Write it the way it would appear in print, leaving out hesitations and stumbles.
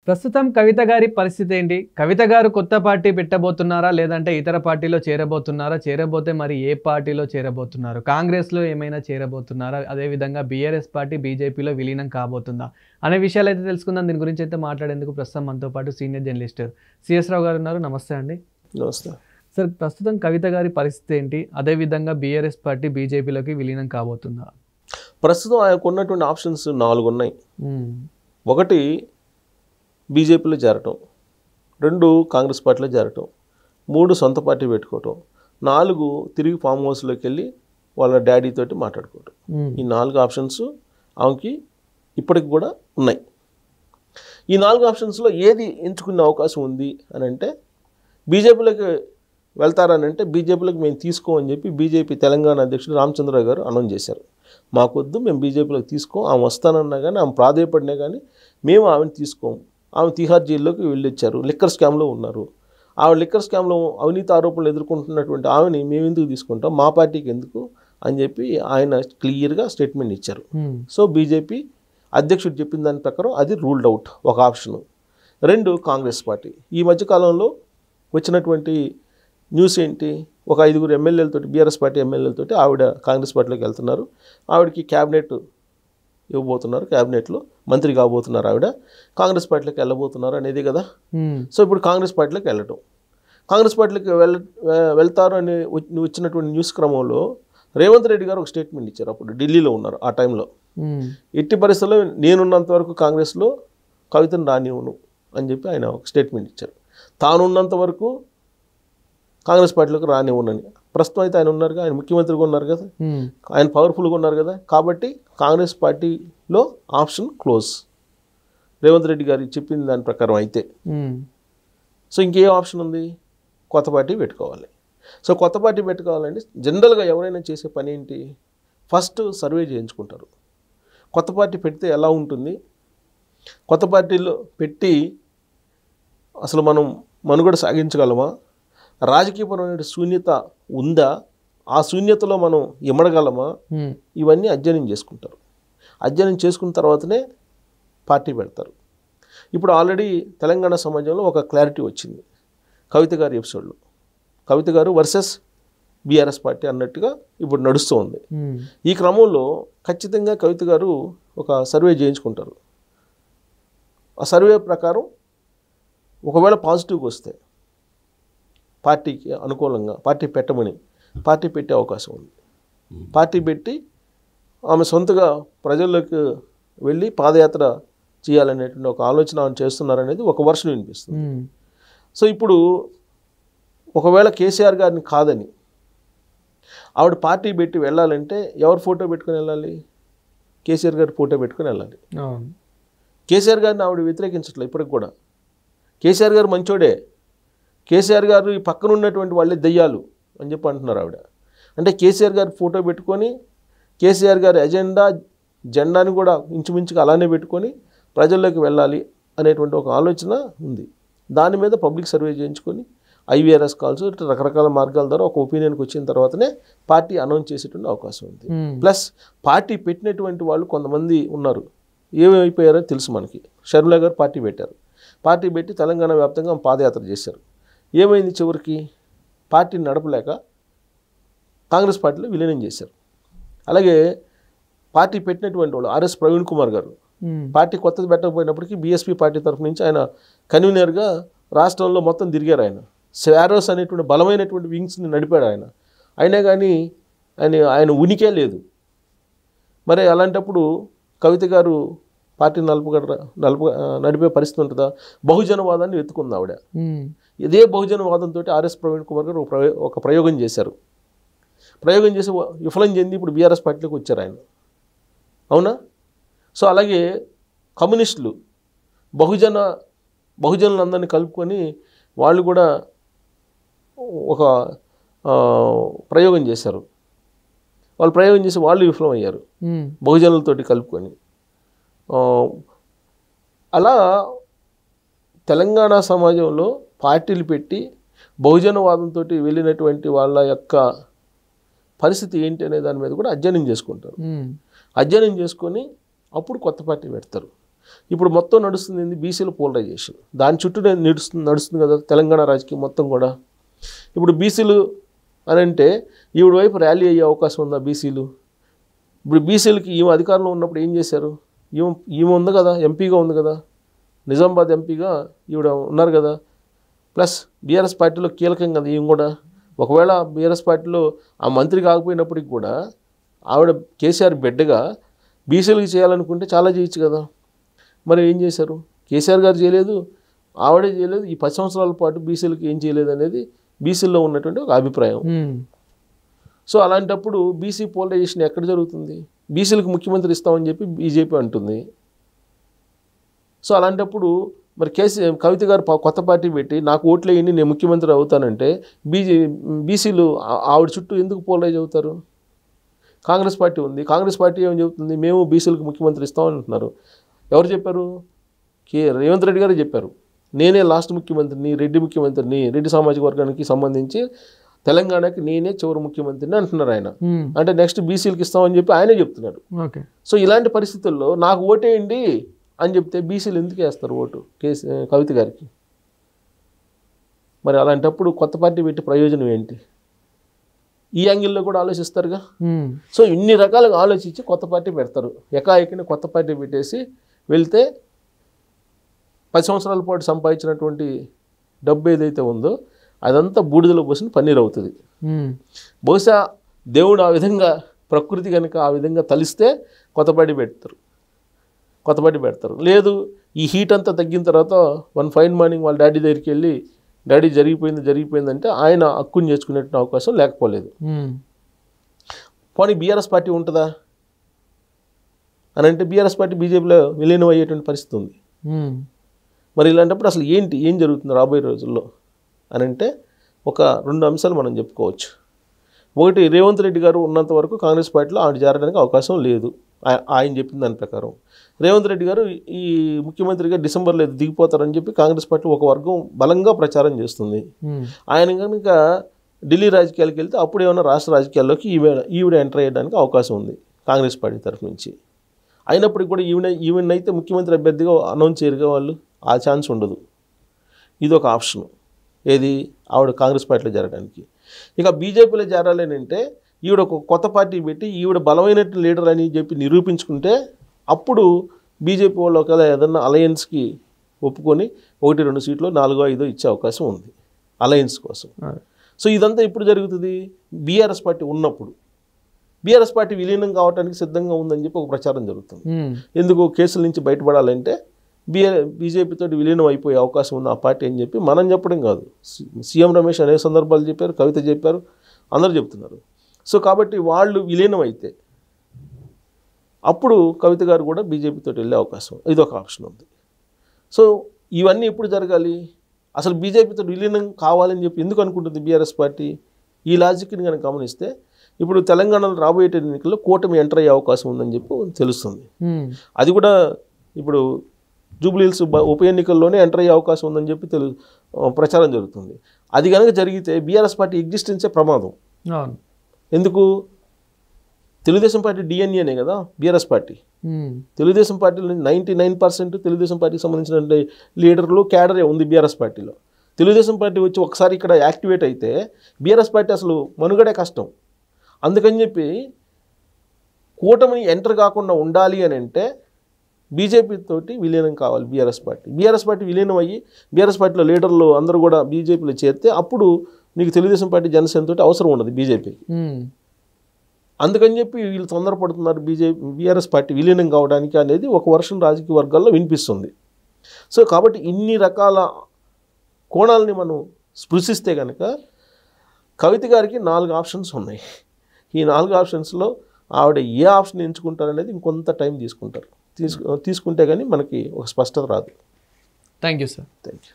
ప్రస్తుతం కవిత గారి పరిస్థితి ఏంటి? కవిత గారు కొత్త పార్టీ పెట్టబోతున్నారా? లేదంటే ఇతర పార్టీలో చేరబోతున్నారా? చేరబోతే మరి ఏ పార్టీలో చేరబోతున్నారు? కాంగ్రెస్‌లో ఏమైనా చేరబోతున్నారా? అదేవిధంగా బీఆర్ఎస్ పార్టీ బీజేపీలో విలీనం కాబోతుందా? అనే విషయాలైతే తెలుసుకుందాం. దీని గురించి అయితే మాట్లాడేందుకు ప్రస్తుతం మనతో పాటు సీనియర్ జర్నలిస్ట్ సిఎస్ రావు గారు ఉన్నారు. నమస్తే అండి. నమస్తే సార్, ప్రస్తుతం కవిత గారి పరిస్థితి ఏంటి? అదేవిధంగా బీఆర్ఎస్ పార్టీ బీజేపీలోకి విలీనం కాబోతుందా? ప్రస్తుతం ఆయనకు ఉన్నటువంటి ఆప్షన్స్ 4 ఉన్నాయి. ఒకటి బీజేపీలో చేరటం, 2 కాంగ్రెస్ పార్టీలో చేరటం, 3 సొంత పార్టీ పెట్టుకోవటం, 4 తిరిగి ఫామ్ హౌస్లోకి వెళ్ళి వాళ్ళ డాడీ తోటి మాట్లాడుకోవటం. ఈ 4 ఆప్షన్స్ ఆమెకి ఇప్పటికి కూడా ఉన్నాయి. ఈ 4 ఆప్షన్స్లో ఏది ఎంచుకునే అవకాశం ఉంది అని అంటే, బీజేపీలోకి వెళ్తారని అంటే బీజేపీలోకి మేము తీసుకోమని చెప్పి బీజేపీ తెలంగాణ అధ్యక్షుడు రామచంద్రరావు గారు అనౌన్స్ చేశారు. మాకొద్దు, మేము బీజేపీలోకి తీసుకోం, ఆమె వస్తానన్నా కానీ ఆమె ప్రాధేయపడినా కానీ మేము ఆమెను తీసుకోము. ఆమె తిహార్ జైల్లోకి వెళ్ళొచ్చారు, లిక్కర్ స్కామ్లో ఉన్నారు. ఆమె లిక్కర్ స్కామ్లో అవినీతి ఆరోపణలు ఎదుర్కొంటున్నటువంటి ఆమెని మేము ఎందుకు తీసుకుంటాం, మా పార్టీకి ఎందుకు అని చెప్పి ఆయన క్లియర్గా స్టేట్మెంట్ ఇచ్చారు. సో బీజేపీ అధ్యక్షుడు చెప్పిన దాని ప్రకారం అది రూల్డ్ అవుట్, ఒక ఆప్షను. 2 కాంగ్రెస్ పార్టీ. ఈ మధ్యకాలంలో వచ్చినటువంటి న్యూస్ ఏంటి, ఒక 5 ఎమ్మెల్యేలతోటి, బీఆర్ఎస్ పార్టీ ఎమ్మెల్యేలతోటి ఆవిడ కాంగ్రెస్ పార్టీలోకి వెళ్తున్నారు. ఆవిడకి క్యాబినెట్ ఇవ్వబోతున్నారు, క్యాబినెట్లో మంత్రి కాబోతున్నారు, ఆవిడ కాంగ్రెస్ పార్టీలోకి వెళ్ళబోతున్నారు అనేది కదా. సో ఇప్పుడు కాంగ్రెస్ పార్టీలోకి వెళ్ళటం, కాంగ్రెస్ పార్టీలోకి వెళ్తారు అని వచ్చినటువంటి న్యూస్ క్రమంలో రేవంత్ రెడ్డి గారు ఒక స్టేట్మెంట్ ఇచ్చారు. అప్పుడు ఢిల్లీలో ఉన్నారు ఆ టైంలో. ఎట్టి పరిస్థితుల్లో నేనున్నంత వరకు కాంగ్రెస్లో కవితను రానివ్వను అని చెప్పి ఆయన ఒక స్టేట్మెంట్ ఇచ్చారు. తానున్నంత వరకు కాంగ్రెస్ పార్టీలోకి రానివ్వనని. ప్రస్తుతం అయితే ఆయన ఉన్నారు, ఆయన ముఖ్యమంత్రిగా ఉన్నారు కదా, ఆయన పవర్ఫుల్గా ఉన్నారు కదా, కాబట్టి కాంగ్రెస్ పార్టీలో ఆప్షన్ క్లోజ్ రేవంత్ రెడ్డి గారు చెప్పిన దాని ప్రకారం అయితే. సో ఇంకే ఆప్షన్ ఉంది, కొత్త పార్టీ పెట్టుకోవాలి. సో కొత్త పార్టీ పెట్టుకోవాలంటే జనరల్గా ఎవరైనా చేసే పని ఏంటి, ఫస్ట్ సర్వే చేయించుకుంటారు. కొత్త పార్టీ పెడితే ఎలా ఉంటుంది, కొత్త పార్టీలో పెట్టి అసలు మనం మనుగడ సాగించగలమా, రాజకీయపరమైన శూన్యత ఉందా, ఆ శూన్యతలో మనం ఇమడగలమా, ఇవన్నీ అధ్యయనం చేసుకుంటారు. అధ్యయనం చేసుకున్న తర్వాతనే పార్టీ పెడతారు. ఇప్పుడు ఆల్రెడీ తెలంగాణ సమాజంలో ఒక క్లారిటీ వచ్చింది కవిత గారి ఎపిసోడ్లో. కవిత గారు వర్సెస్ బీఆర్ఎస్ పార్టీ అన్నట్టుగా ఇప్పుడు నడుస్తూ ఉంది. ఈ క్రమంలో ఖచ్చితంగా కవిత గారు ఒక సర్వే చేయించుకుంటారు. ఆ సర్వే ప్రకారం ఒకవేళ పాజిటివ్గా వస్తే పార్టీకి అనుకూలంగా పార్టీ పెట్టమని పార్టీ పెట్టే అవకాశం ఉంది. పార్టీ పెట్టి ఆమె సొంతగా ప్రజల్లోకి వెళ్ళి పాదయాత్ర చేయాలనేటువంటి ఒక ఆలోచన ఆమె చేస్తున్నారనేది ఒక వర్షన్ వినిపిస్తుంది. సో ఇప్పుడు ఒకవేళ కేసీఆర్ గారిని కాదని ఆవిడ పార్టీ పెట్టి వెళ్ళాలంటే ఎవరు ఫోటో పెట్టుకుని వెళ్ళాలి, కేసీఆర్ గారి ఫోటో పెట్టుకుని వెళ్ళాలి. కేసీఆర్ గారిని ఆవిడ వ్యతిరేకించట్లేదు ఇప్పటికి కూడా. కేసీఆర్ గారు మంచోడే, కేసీఆర్ గారు ఈ పక్కన ఉన్నటువంటి వాళ్ళే దెయ్యాలు అని చెప్పి అంటున్నారు ఆవిడ. అంటే కేసీఆర్ గారి ఫోటో పెట్టుకొని కేసీఆర్ గారి జెండాని కూడా ఇంచుమించుగా అలానే పెట్టుకొని ప్రజల్లోకి వెళ్ళాలి అనేటువంటి ఒక ఆలోచన ఉంది. దాని మీద పబ్లిక్ సర్వే చేయించుకొని ఐవీఆర్ఎస్ కాల్స్ రకరకాల మార్గాల ద్వారా ఒక ఒపీనియన్కి వచ్చిన తర్వాతనే పార్టీ అనౌన్స్ చేసేటువంటి అవకాశం ఉంది. ప్లస్ పార్టీ పెట్టినటువంటి వాళ్ళు కొంతమంది ఉన్నారు, ఏమైపోయారో తెలుసు మనకి. షర్మిల గారు పార్టీ పెట్టారు, పార్టీ పెట్టి తెలంగాణ వ్యాప్తంగా పాదయాత్ర చేశారు. ఏమైంది, చివరికి పార్టీని నడపలేక కాంగ్రెస్ పార్టీలో విలీనం చేశారు. అలాగే పార్టీ పెట్టినటువంటి వాళ్ళు ఆర్ఎస్ ప్రవీణ్ కుమార్ గారు పార్టీ కొత్తది పెట్టకపోయినప్పటికీ బీఎస్పీ పార్టీ తరఫు నుంచి ఆయన కన్వీనర్గా రాష్ట్రంలో మొత్తం తిరిగారు. ఆయన శారోస్ అనేటువంటి బలమైనటువంటి వింగ్స్ని నడిపాడు ఆయన. అయినా కానీ ఆయన ఉనికే లేదు. మరి అలాంటప్పుడు కవిత గారు పార్టీ నడిపే పరిస్థితి ఉంటుందా? బహుజనవాదాన్ని వెతుకుంది ఆవిడ. ఇదే బహుజనవాదంతో ఆర్ఎస్ ప్రవీణ్ కుమార్ గారు ఒక ప్రయోగం చేశారు. ప్రయోగం చేసి విఫలం చెంది ఇప్పుడు బీఆర్ఎస్ పార్టీలోకి వచ్చారు ఆయన, అవునా? సో అలాగే కమ్యూనిస్టులు బహుజనులందరినీ కలుపుకొని వాళ్ళు కూడా ఒక ప్రయోగం చేశారు. వాళ్ళు ప్రయోగం చేసి వాళ్ళు విఫలం అయ్యారు బహుజనులతోటి కలుపుకొని. అలా తెలంగాణ సమాజంలో పార్టీలు పెట్టి బహుజనవాదంతో వెళ్ళినటువంటి వాళ్ళ యొక్క పరిస్థితి ఏంటి అనే దాని మీద కూడా అధ్యయనం చేసుకుంటారు. అధ్యయనం చేసుకొని అప్పుడు కొత్త పార్టీ పెడతారు. ఇప్పుడు మొత్తం నడుస్తుంది ఏంది, బీసీల పోలరైజేషన్. దాని చుట్టూ నడుస్తుంది కదా తెలంగాణ రాజకీయం మొత్తం కూడా. ఇప్పుడు బీసీలు అని అంటే ఈవిడ వైపు ర్యాలీ అయ్యే అవకాశం ఉందా బీసీలు? ఇప్పుడు బీసీలకి ఈమె అధికారంలో ఉన్నప్పుడు ఏం చేశారు? ఈమె ఉంది కదా, ఎంపీగా ఉంది కదా, నిజామాబాద్ ఎంపీగా ఈవిడ ఉన్నారు కదా. ప్లస్ బీఆర్ఎస్ పార్టీలో కీలకం కదా ఈమె కూడా. ఒకవేళ బీఆర్ఎస్ పార్టీలో ఆ మంత్రి కాకపోయినప్పటికి కూడా ఆవిడ కేసీఆర్ బిడ్డగా బీసీలకు చేయాలనుకుంటే చాలా చేయొచ్చు కదా. మరి ఏం చేశారు? కేసీఆర్ గారు చేయలేదు, ఆవిడే చేయలేదు. ఈ 10 సంవత్సరాల పాటు బీసీలకు ఏం చేయలేదు అనేది బీసీల్లో ఉన్నటువంటి ఒక అభిప్రాయం. సో అలాంటప్పుడు బీసీ పోలరైజేషన్ ఎక్కడ జరుగుతుంది? బీసీలకు ముఖ్యమంత్రి ఇస్తామని చెప్పి బీజేపీ అంటుంది. సో అలాంటప్పుడు మరి కవిత గారు కొత్త పార్టీ పెట్టి నాకు ఓట్లు వేయండి నేను ముఖ్యమంత్రి అవుతానంటే బీసీలు ఆవిడ చుట్టూ ఎందుకు పోలరైజ్ అవుతారు? కాంగ్రెస్ పార్టీ ఉంది, కాంగ్రెస్ పార్టీ ఏమని చెబుతుంది, మేము బీసీలకు ముఖ్యమంత్రి ఇస్తామని అంటున్నారు. ఎవరు చెప్పారు? రేవంత్ రెడ్డి గారు చెప్పారు, నేనే లాస్ట్ ముఖ్యమంత్రిని, రెడ్డి ముఖ్యమంత్రిని, రెడ్డి సామాజిక వర్గానికి సంబంధించి తెలంగాణకి నేనే చివరి ముఖ్యమంత్రిని అంటున్నారు ఆయన. అంటే నెక్స్ట్ బీసీలకు ఇస్తామని చెప్పి ఆయనే చెప్తున్నాడు. సో ఇలాంటి పరిస్థితుల్లో నాకు ఓటేయండి అని చెప్తే బీసీలు ఎందుకు వేస్తారు ఓటు కవిత గారికి? మరి అలాంటప్పుడు కొత్త పార్టీ పెట్టి ప్రయోజనం ఏంటి? ఈ యాంగిల్లో కూడా ఆలోచిస్తారుగా. సో ఇన్ని రకాలుగా ఆలోచించి కొత్త పార్టీ పెడతారు. ఎకాఎకిని కొత్త పార్టీ పెట్టేసి వెళ్తే 10 సంవత్సరాల పాటు సంపాదించినటువంటి డబ్బు ఏదైతే ఉందో అదంతా బూడిదలో పోసిన పన్నీర్ అవుతుంది. బహుశా దేవుడు ఆ విధంగా, ప్రకృతి కనుక ఆ విధంగా తలిస్తే కొత్త పార్టీ పెడతారు. లేదు ఈ హీట్ అంతా తగ్గిన తర్వాత వన్ ఫైన్ మార్నింగ్ వాళ్ళ డాడీ దగ్గరికి వెళ్ళి డాడీ జరిగిపోయిందంటే ఆయన హక్కుని చేసుకునేటువంటి అవకాశం లేకపోలేదు. పోనీ బీఆర్ఎస్ పార్టీ ఉంటుందా అని అంటే బీఆర్ఎస్ పార్టీ బీజేపీలో విలీనం అయ్యేటువంటి పరిస్థితి ఉంది. మరి ఇలాంటప్పుడు అసలు ఏం జరుగుతుంది రాబోయే రోజుల్లో అని అంటే ఒక 2 అంశాలు మనం చెప్పుకోవచ్చు. ఒకటి, రేవంత్ రెడ్డి గారు ఉన్నంత వరకు కాంగ్రెస్ పార్టీలో ఆవిడ చేరడానికి అవకాశం లేదు. ఆయన చెప్పిన దాని ప్రకారం రేవంత్ రెడ్డి గారు ఈ ముఖ్యమంత్రిగా డిసెంబర్లో దిగిపోతారని చెప్పి కాంగ్రెస్ పార్టీ ఒక వర్గం బలంగా ప్రచారం చేస్తుంది. ఆయన కనుక ఢిల్లీ రాజకీయాలకు వెళ్తే అప్పుడు ఏమైనా రాష్ట్ర రాజకీయాల్లోకి ఈవిడ ఎంటర్ అయ్యడానికి అవకాశం ఉంది కాంగ్రెస్ పార్టీ తరఫు నుంచి. అయినప్పటికీ కూడా ఈవెన్ అయితే ముఖ్యమంత్రి అభ్యర్థిగా అనౌన్స్ చేయరుగా వాళ్ళు, ఆ ఛాన్స్ ఉండదు. ఇది ఒక ఆప్షన్. ఏది? ఆవిడ కాంగ్రెస్ పార్టీలో చేరడానికి. ఇక బీజేపీలో చేరాలేనంటే ఈవిడ ఒక కొత్త పార్టీ పెట్టి ఈవిడ బలమైన లీడర్ అని చెప్పి నిరూపించుకుంటే అప్పుడు బీజేపీ వాళ్ళు ఒకవేళ ఏదన్నా అలయన్స్కి ఒప్పుకొని 1-2 సీట్లు 4-5 ఇచ్చే అవకాశం ఉంది అలయన్స్ కోసం. సో ఇదంతా ఇప్పుడు జరుగుతుంది బీఆర్ఎస్ పార్టీ ఉన్నప్పుడు. బీఆర్ఎస్ పార్టీ విలీనం కావడానికి సిద్ధంగా ఉందని చెప్పి ఒక ప్రచారం జరుగుతుంది. ఎందుకు? కేసుల నుంచి బయటపడాలంటే బీజేపీతో విలీనం అయిపోయే అవకాశం ఉంది ఆ పార్టీ అని చెప్పి మనం చెప్పడం కాదు, సీఎం రమేష్ అనేక సందర్భాలు చెప్పారు, కవిత చెప్పారు, అందరూ చెప్తున్నారు. సో కాబట్టి వాళ్ళు విలీనం అయితే అప్పుడు కవిత గారు కూడా బీజేపీతో వెళ్ళే అవకాశం, ఇదొక ఆప్షన్ ఉంది. సో ఇవన్నీ ఎప్పుడు జరగాలి? అసలు బీజేపీతో విలీనం కావాలని చెప్పి ఎందుకు అనుకుంటుంది బీఆర్ఎస్ పార్టీ? ఈ లాజిక్ని కనుక గమనిస్తే ఇప్పుడు తెలంగాణలో రాబోయే ఎన్నికల్లో కూటమి ఎంటర్ అయ్యే అవకాశం ఉందని చెప్పి తెలుస్తుంది. అది కూడా ఇప్పుడు జూబ్లీహిల్స్ ఉప ఎన్నికల్లోనే ఎంటర్ అయ్యే అవకాశం ఉందని చెప్పి ప్రచారం జరుగుతుంది. అది కనుక జరిగితే బీఆర్ఎస్ పార్టీ ఎగ్జిస్టెన్సే ప్రమాదం. ఎందుకు? తెలుగుదేశం పార్టీ డిఎన్ఏనే కదా బీఆర్ఎస్ పార్టీ. తెలుగుదేశం పార్టీలో 99% తెలుగుదేశం పార్టీకి సంబంధించిన లీడర్లు క్యాడరే ఉంది బీఆర్ఎస్ పార్టీలో. తెలుగుదేశం పార్టీ వచ్చి ఒకసారి ఇక్కడ యాక్టివేట్ అయితే బీఆర్ఎస్ పార్టీ అసలు మనుగడే కష్టం. అందుకని చెప్పి కూటమిని ఎంటర్ కాకుండా ఉండాలి అని అంటే బీజేపీ తోటి విలీనం కావాలి బీఆర్ఎస్ పార్టీ. బీఆర్ఎస్ పార్టీ విలీనం అయ్యి బీఆర్ఎస్ పార్టీలో లీడర్లు అందరూ కూడా బీజేపీలో చేరితే అప్పుడు నీకు తెలుగుదేశం పార్టీ జనసేన తోటి అవసరం ఉండదు బీజేపీకి. అందుకని చెప్పి వీళ్ళు తొందరపడుతున్నారు బీఆర్ఎస్ పార్టీ విలీనం కావడానికి అనేది ఒక వర్షం రాజకీయ వర్గాల్లో వినిపిస్తుంది. సో కాబట్టి ఇన్ని రకాల కోణాలని మనం స్పృశిస్తే కనుక కవిత గారికి 4 ఆప్షన్స్ ఉన్నాయి. ఈ 4 ఆప్షన్స్లో ఆవిడ ఏ ఆప్షన్ ఎంచుకుంటారనేది ఇంకొంత టైం తీసుకుంటారు. తీసుకుంటే కానీ మనకి ఒక స్పష్టత రాదు. Thank you sir. Thank you.